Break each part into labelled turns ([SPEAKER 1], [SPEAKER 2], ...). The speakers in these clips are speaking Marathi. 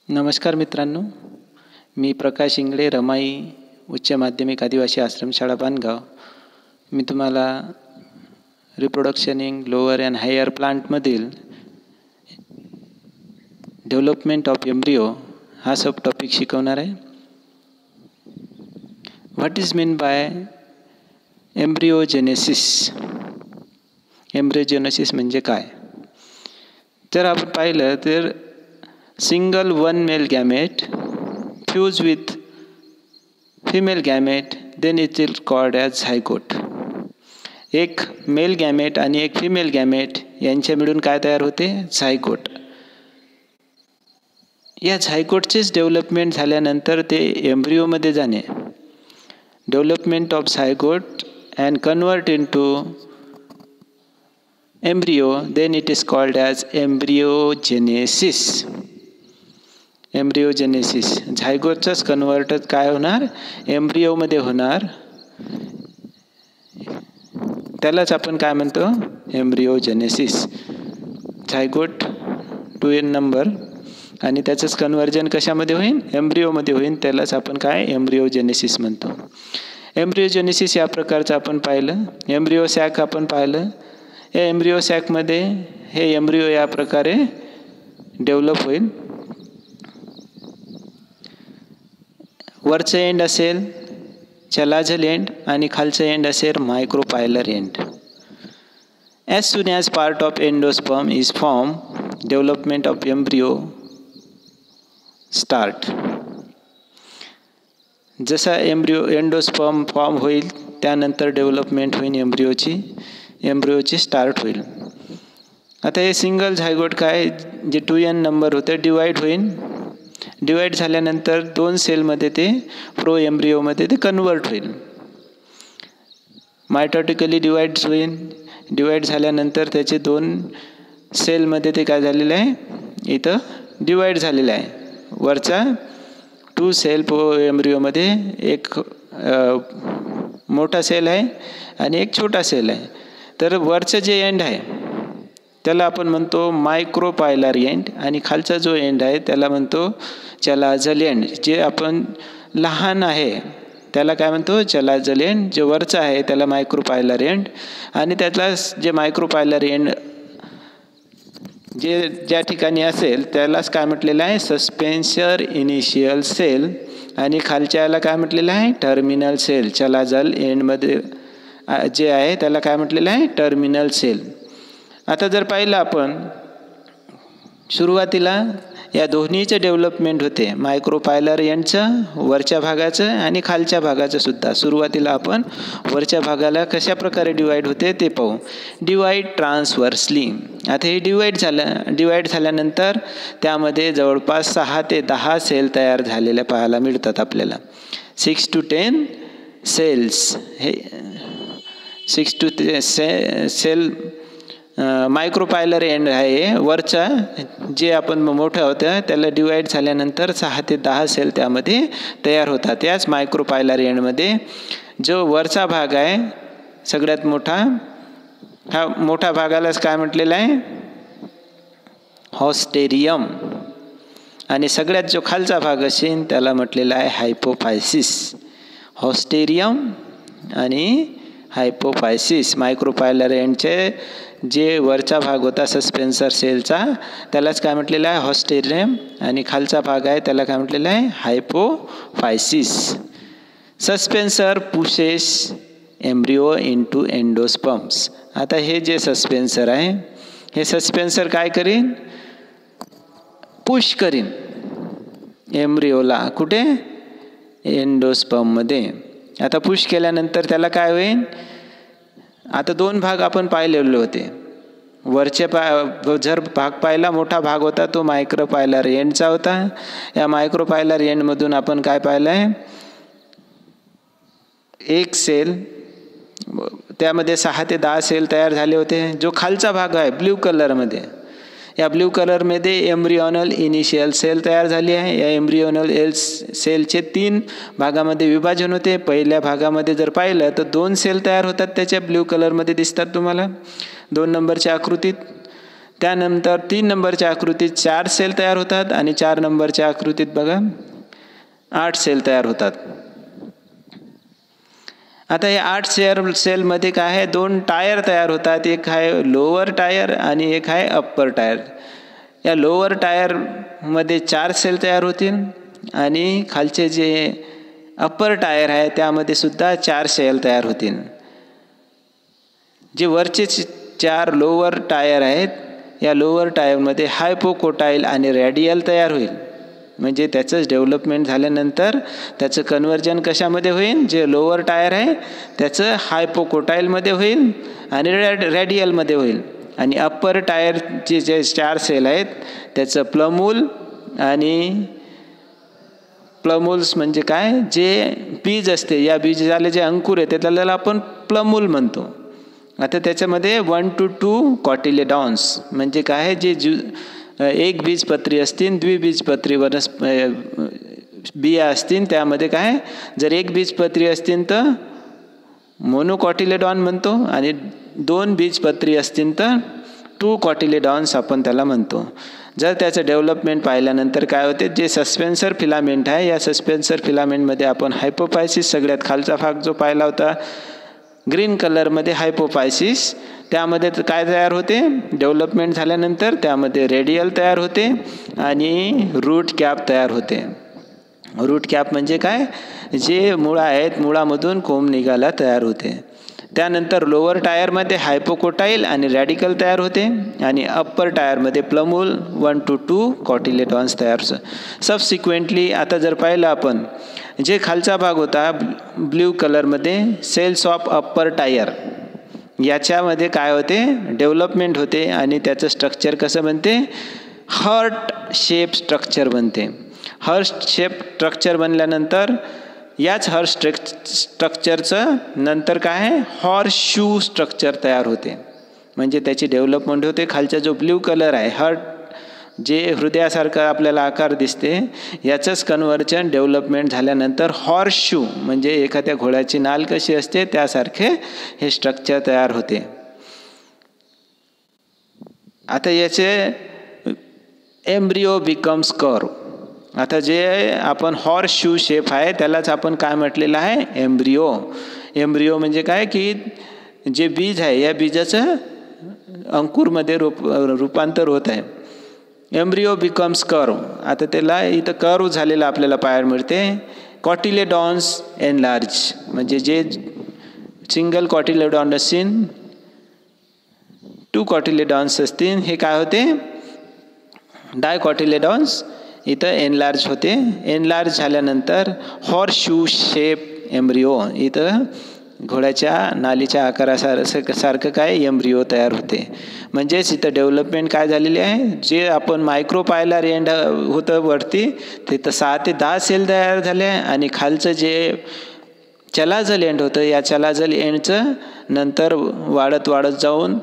[SPEAKER 1] नमस्कार मित्रांनो, मी प्रकाश इंगळे, रमाई उच्च माध्यमिक आदिवासी आश्रमशाळा बांधगाव. मी तुम्हाला रिप्रोडक्शनिंग लोअर अँड हायर प्लांटमधील डेव्हलपमेंट ऑफ एम्ब्रियो हा सब टॉपिक शिकवणार आहे. What is mean by embryogenesis? Embryogenesis म्हणजे काय? जर आपण पाहिलं तर single one male gamete fuse with female gamete, then it is called as zygote. एक मेल गॅमेट आणि एक फिमेल गॅमेट यांच्या मिळून काय तयार होते? झायगोट. या झायगोटचेच डेव्हलपमेंट झाल्यानंतर ते एम्ब्रिओमध्ये जाणे, development of zygote and convert into embryo, then it is called as embryogenesis. Embryogenesis. झायगोटचाच कन्वर्ट काय होणार? एम्ब्रिओमध्ये होणार. त्यालाच आपण काय म्हणतो? एम्ब्रिओजेनेसिस. झायगोट 2n नंबर आणि त्याचंच कन्वर्जन कशामध्ये होईल? एम्ब्रिओमध्ये होईल. त्यालाच आपण काय? एम्ब्रिओजेनेसिस म्हणतो. एम्ब्रिओजेनेसिस या प्रकारचं आपण पाहिलं. एम्ब्रिओ सॅक आपण पाहिलं. या एम्ब्रिओ सॅकमध्ये हे एम्ब्रिओ या प्रकारे डेव्हलप होईल. वरचं एंड असेल चॅलाझल एंड आणि खालचं एंड असेल micropylar end. As soon as part of endosperm is form, development of embryo start. जसा एंडोस्पर्म फॉर्म होईल त्यानंतर डेव्हलपमेंट होईल एम्ब्रिओची स्टार्ट होईल. आता हे सिंगल झायगोट काय जे 2n नंबर होतं डिवाईड होईल. डिवाईड झाल्यानंतर 2 सेलमध्ये ते प्रो एम्ब्रिओमध्ये ते कन्वर्ट होईल. मायटॉटिकली डिवाईड होईल. डिवाईड झाल्यानंतर त्याचे 2 सेलमध्ये ते काय झालेलं आहे? इथं डिवाईड झालेलं आहे. वरचा 2 सेल प्रो एम्ब्रिओमध्ये एक मोठा सेल आहे आणि एक छोटा सेल आहे. तर वरचं जे एंड आहे त्याला आपण म्हणतो मायक्रोपायलर एंड आणि खालचा जो एंड आहे त्याला म्हणतो चॅलाझल एंड. जे आपण लहान आहे त्याला काय म्हणतो? चॅलाझल एंड. जे वरचं आहे त्याला मायक्रोपायलर एंड आणि त्यातला जे मायक्रोपायलर एंड जे ज्या ठिकाणी असेल त्यालाच काय म्हटलेलं आहे? सस्पेन्सर इनिशियल सेल आणि खालच्याला काय म्हटलेलं आहे? Terminal sale. चॅलाझल एंडमध्ये जे आहे त्याला काय म्हटलेलं आहे? Terminal shell. आता जर पाहिलं आपण सुरुवातीला या दोन्हीचं डेव्हलपमेंट होते, मायक्रोपायलर एंडचं वरच्या भागाचं आणि खालच्या भागाचं सुद्धा. सुरुवातीला आपण वरच्या भागाला कशा प्रकारे डिवाईड होते ते पाहू. डिवाईड ट्रान्सवर्सली. आता हे डिवाईड झाल्यानंतर त्यामध्ये जवळपास 6 ते 10 सेल तयार झालेल्या पाहायला मिळतात आपल्याला. 6 to 10 सेल्स. हे 6 to 10 सेल मायक्रोपायलर एंड आहे. वरचा जे आपण मोठं होतं त्याला डिवाईड झाल्यानंतर 6 ते 10 सेल त्यामध्ये तयार होतात. याच मायक्रोपायलर एंडमध्ये जो वरचा भाग आहे सगळ्यात मोठा, हा मोठ्या भागालाच काय म्हटलेलं आहे? हॉस्टेरियम. आणि सगळ्यात जो खालचा भाग असेल त्याला म्हटलेला आहे हायपोफायसिस. हॉस्टेरियम आणि हायपोफायसिस. मायक्रोपायलर एंडचे जे वरचा भाग होता सस्पेन्सर सेलचा त्यालाच काय म्हटलेलं आहे? हॉस्टेरियम. आणि खालचा भाग आहे त्याला काय म्हटलेलं आहे? हायपोफायसिस. Suspensor pushes embryo into endosperms. आता हे जे सस्पेन्सर आहे हे सस्पेन्सर काय करीन? पुश करीन एम्ब्रिओला. कुठे? एंडोस्पर्ममध्ये. आता पुश केल्यानंतर त्याला काय होईल? आता 2 भाग आपण पाहिलेले होते. वरचे जर भाग पाहिला मोठा भाग होता तो मायक्रोपायलर एंडचा होता. या मायक्रोपायलर एंडमधून आपण काय पाहिलं आहे? एक सेल, त्यामध्ये 6 ते 10 सेल तयार झाले होते. जो खालचा भाग आहे ब्ल्यू कलरमध्ये, या ब्ल्यू कलरमध्ये एम्ब्रिओनल इनिशियल सेल तयार झाली आहे. या एम्ब्रिओनल सेलचे 3 भागामध्ये विभाजन होते. पहिल्या भागामध्ये जर पाहिलं तर 2 सेल तयार होतात, त्याच्या ब्ल्यू कलरमध्ये दिसतात तुम्हाला 2 नंबरच्या आकृतीत. त्यानंतर 3 नंबरच्या आकृतीत 4 सेल तयार होतात आणि 4 नंबरच्या आकृतीत बघा 8 सेल तयार होतात. आता हे 8 सेलमध्ये काय आहे, 2 टायर तयार होतात. एक आहे लोअर टायर आणि एक आहे अप्पर टायर. या लोअर टायरमध्ये 4 सेल तयार होतील आणि खालचे जे अप्पर टायर आहे त्यामध्ये सुद्धा 4 सेल तयार होतील. जे वरचे 4 लोअर टायर आहेत, या लोअर टायरमध्ये हायपोकोटाईल आणि रॅडियल तयार होईल. म्हणजे त्याचंच डेव्हलपमेंट झाल्यानंतर त्याचं कन्व्हर्जन कशामध्ये होईल, जे लोअर टायर आहे त्याचं हायपोकोटाईलमध्ये होईल आणि रॅडियलमध्ये होईल. आणि अप्पर टायरचे जे 4 सेल आहेत त्याचं प्लमूल आणि प्लमूल्स म्हणजे काय, जे बीज असते, या बीजाला जे अंकुर येते त्याला आपण प्लमूल म्हणतो. आता त्याच्यामध्ये 1 to 2 कॉटिलेडॉन्स म्हणजे काय, जे एक बीजपत्री असतील, द्विबीजपत्री बिया असतील, त्यामध्ये काय, जर एक बीजपत्री असतील तर मोनोकॉटिलेडॉन म्हणतो आणि 2 बीजपत्री असतील तर 2 कॉटिलेडॉन्स आपण त्याला म्हणतो. जर त्याचं डेव्हलपमेंट पाहिल्यानंतर काय होते, जे सस्पेन्सर फिलामेंट आहे, या सस्पेन्सर फिलामेंटमध्ये आपण हायपोफायसिस सगळ्यात खालचा भाग जो पाहिला होता ग्रीन कलरमध्ये हायपोफायसिस, त्यामध्ये काय तयार होते, डेव्हलपमेंट झाल्यानंतर त्यामध्ये रेडियल तयार होते आणि रूट कॅप तयार होते. रूट कॅप म्हणजे काय, जे मुळा आहेत, मुळामधून कोंब निघायला तयार होते. त्यानंतर लोअर टायरमध्ये हायपोकोटाईल आणि रॅडिकल तयार होते आणि अप्पर टायरमध्ये प्लमूल 1 to 2 कॉटिलेडॉन्स तयार होते. सबसिक्वेंटली आता जर पाहिलं आपण, जे खालचा भाग होता ब्ल्यू कलरमध्ये सेल्स ऑफ अप्पर टायर, याच्यामध्ये काय होते, डेव्हलपमेंट होते आणि त्याचं स्ट्रक्चर कसं बनते, हार्ट शेप स्ट्रक्चर बनते. हार्ट शेप स्ट्रक्चर बनल्यानंतर याच हार्ट स्ट्रक्चरचं नंतर काय आहे, हॉर्स शू स्ट्रक्चर तयार होते. म्हणजे त्याची डेव्हलपमेंट होते. खालचा जो ब्ल्यू कलर आहे, हार्ट जे हृदयासारखं आपल्याला आकार दिसते, याचंच कन्व्हर्जन डेव्हलपमेंट झाल्यानंतर हॉर्स शू म्हणजे एखाद्या घोड्याची नाल कशी असते त्यासारखे हे स्ट्रक्चर तयार होते. आता याचे एम्ब्रिओ बिकम्स कर्व. आता जे आपण हॉर्स शू शेप आहे त्यालाच आपण काय म्हटलेलं आहे, एम्ब्रिओ. एम्ब्रिओ म्हणजे काय, की जे बीज आहे या बीजाचं अंकुरमध्ये रूपांतर होत आहे. Embryo becomes curve. आता त्याला इथं कर्व झालेला आपल्याला पाहायला मिळते. कॉटिलेडॉन्स एनलार्ज म्हणजे जे सिंगल कॉटिलेडॉन असतील, 2 कॉटिलेडॉन्स असतील, हे काय होते, डायकॉटिलेडॉन्स इथं एनलार्ज होते. एनलार्ज झाल्यानंतर हॉर्स शू शेप एम्ब्रिओ, इथं घोड्याच्या नालीच्या आकारासारखं काय एम्ब्रिओ तयार होते. म्हणजेच इथं डेव्हलपमेंट काय झालेली आहे, जे आपण मायक्रोपायलर एंड होतं वरती तिथं 6 ते 10 सेल तयार झाले आणि खालचं जे चलाजल एंड होतं, या चलाजल एंडचं नंतर वाढत जाऊन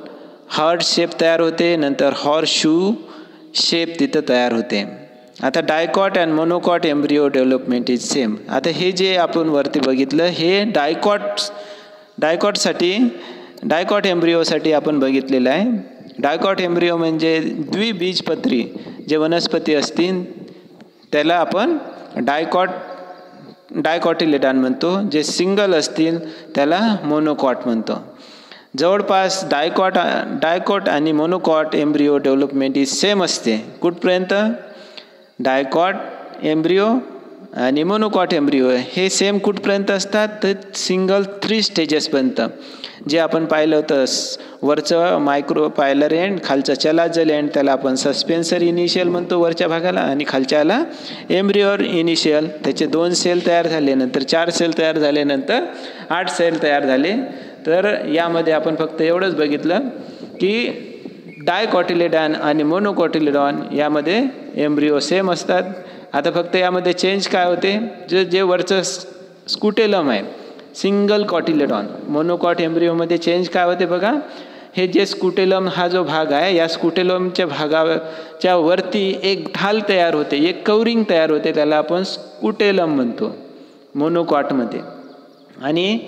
[SPEAKER 1] हार्ट शेप तयार होते, नंतर हॉर्स शू शेप तिथं तयार होते. आता dicot and monocot embryo development is same. आता हे जे आपण वरती बघितलं हे डायकॉट एम्ब्रिओसाठी आपण बघितलेलं आहे. डायकॉट एम्ब्रिओ म्हणजे द्विबीजपत्री जे वनस्पती असतील त्याला आपण डायकॉटिलेडॉन म्हणतो. जे सिंगल असतील त्याला मोनोकॉट म्हणतो. जवळपास डायकॉट आणि monocot embryo development is same असते. कुठपर्यंत, डायकॉट एम्ब्रिओ आणि मोनोकॉट एम्ब्रिओ हे सेम कुठपर्यंत असतात, तर सिंगल 3 स्टेजेसपर्यंत. जे आपण पाहिलं होतं वरचं मायक्रोपायलर एंड, खालचं चलाजल एंड त्याला आपण सस्पेन्सर इनिशियल म्हणतो वरच्या भागाला, आणि खालच्याला एम्ब्रिओर इनिशियल. त्याचे 2 सेल तयार झाले, नंतर 4 सेल तयार झाले, नंतर 8 सेल तयार झाले. तर यामध्ये आपण फक्त एवढंच बघितलं की डायकॉटिलेडॉन आणि मोनोकॉटिलेडॉन यामध्ये एम्ब्रिओ सेम असतात. आता फक्त यामध्ये चेंज काय होते, जे वरचं स्कुटेलम आहे सिंगल कॉटिलेडॉन, मोनोकॉट एम्ब्रिओमध्ये चेंज काय होते बघा, हे जे स्कुटेलम हा जो भाग आहे या स्कुटेलमच्या भागाच्या वरती एक ढाल तयार होते, एक कवरिंग तयार होते, त्याला आपण स्कुटेलम म्हणतो मोनोकॉटमध्ये. आणि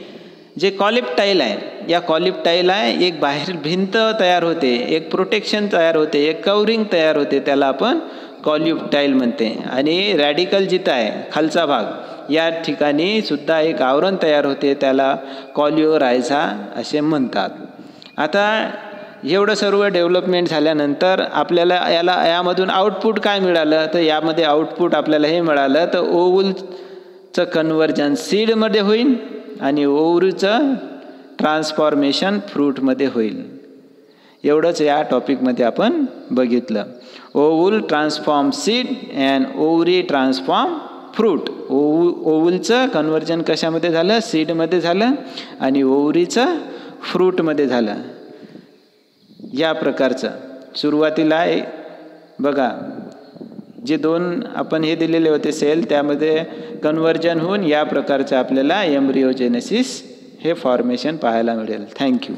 [SPEAKER 1] जे कॉलेप्टाईल आहे या कॉलिप्टाईलला एक बाहेर भिंत तयार होते, एक प्रोटेक्शन तयार होते, एक कवरिंग तयार होते, त्याला आपण कॉलिप्टाईल म्हणते. आणि रॅडिकल जिथं आहे खालचा भाग या ठिकाणी सुद्धा एक आवरण तयार होते, त्याला कॉलिओरायझा असे म्हणतात. आता एवढं सर्व डेव्हलपमेंट झाल्यानंतर आपल्याला यामधून आउटपुट काय मिळालं, तर यामध्ये आउटपुट आपल्याला हे मिळालं तर ओव्हलचं कन्व्हर्जन सीडमध्ये होईल आणि ओव्हरीचं ट्रान्सफॉर्मेशन फ्रूटमध्ये होईल. एवढंच या टॉपिकमध्ये आपण बघितलं. Ovule transform seed and ovary transform fruit. ओव्हलचं कन्व्हर्जन कशामध्ये झालं, सीडमध्ये झालं आणि ओव्हरीचं फ्रूटमध्ये झालं. या प्रकारचं सुरुवातीला बघा जे 2 आपण हे दिलेले होते सेल, त्यामध्ये कन्व्हर्जन होऊन या प्रकारचं आपल्याला एम्ब्रिओजेनेसिस हे फॉर्मेशन पाहायला मिळेल. थँक्यू.